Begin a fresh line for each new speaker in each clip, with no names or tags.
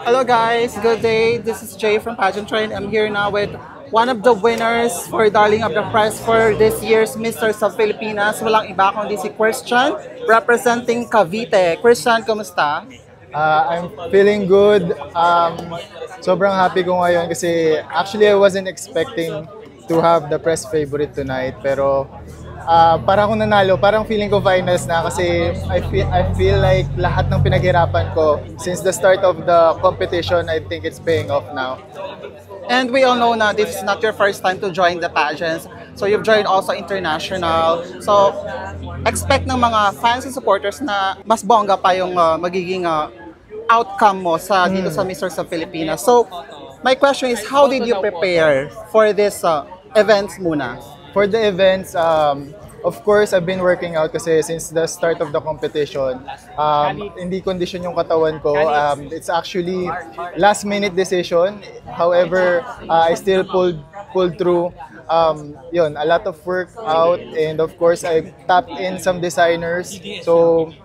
Hello guys, good day. This is Jay from Pageant Train. I'm here now with one of the winners for Darling of the Press for this year's Mr. sa Pilipinas. Walang iba kundi si Christian representing Cavite. Christian, kumusta?
I'm feeling good. Sobrang happy ko ngayon kasi actually I wasn't expecting to have the press favorite tonight. Pero parang akong nanalo, parang feeling ko finals na kasi I feel like lahat ng pinaghirapan ko since the start of the competition, I think it's paying off now.
And we all know na this is not your first time to join the pageants. So you've joined also international. So expect ng mga fans and supporters na mas bongga pa yung magiging outcome mo sa dito sa Mr. sa Pilipinas. So my question is, how did you prepare for this events muna?
For the events, of course, I've been working out kasi since the start of the competition, hindi condition yung katawan ko. It's actually last minute decision. However, I still pulled through. Yun, a lot of work out, and of course, I tapped in some designers. So,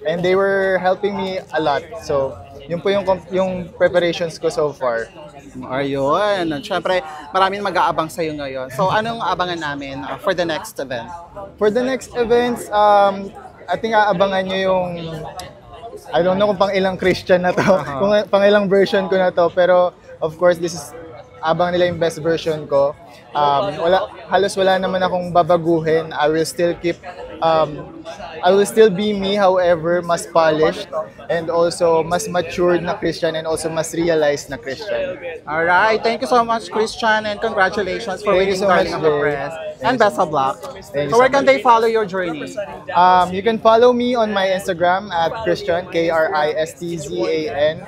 and they were helping me a lot. So, yun po yung preparations ko so far.
Ayun. Siyempre, maraming mag-aabang sa'yo ngayon. So, anong abangan namin for the next event?
For the next events, I think aabangan nyo yung, I don't know kung pang ilang Christian na to, kung pang ilang version ko na to, pero of course, this is, abang nila yung best version ko. Halos wala naman akong babaguhin. I will still be me, however, mas polished and also mas matured na Christian and also mas realized na Christian.
Alright. Thank you so much, Christian, and congratulations for
Thank you
winning
so
Darling
much,
of the
Jay.
Press. And best of luck.
Thank you
So, where
so
can
much.
they follow your journey?
You can follow me on my Instagram at Christian, Kristzan.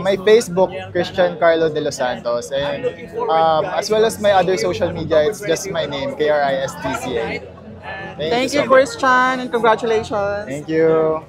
My Facebook, Christian Carlo de los Santos. And as well as my other social media, it's just my name, Kristzan.
Thank you,
so much.
Christian, and congratulations.
Thank you.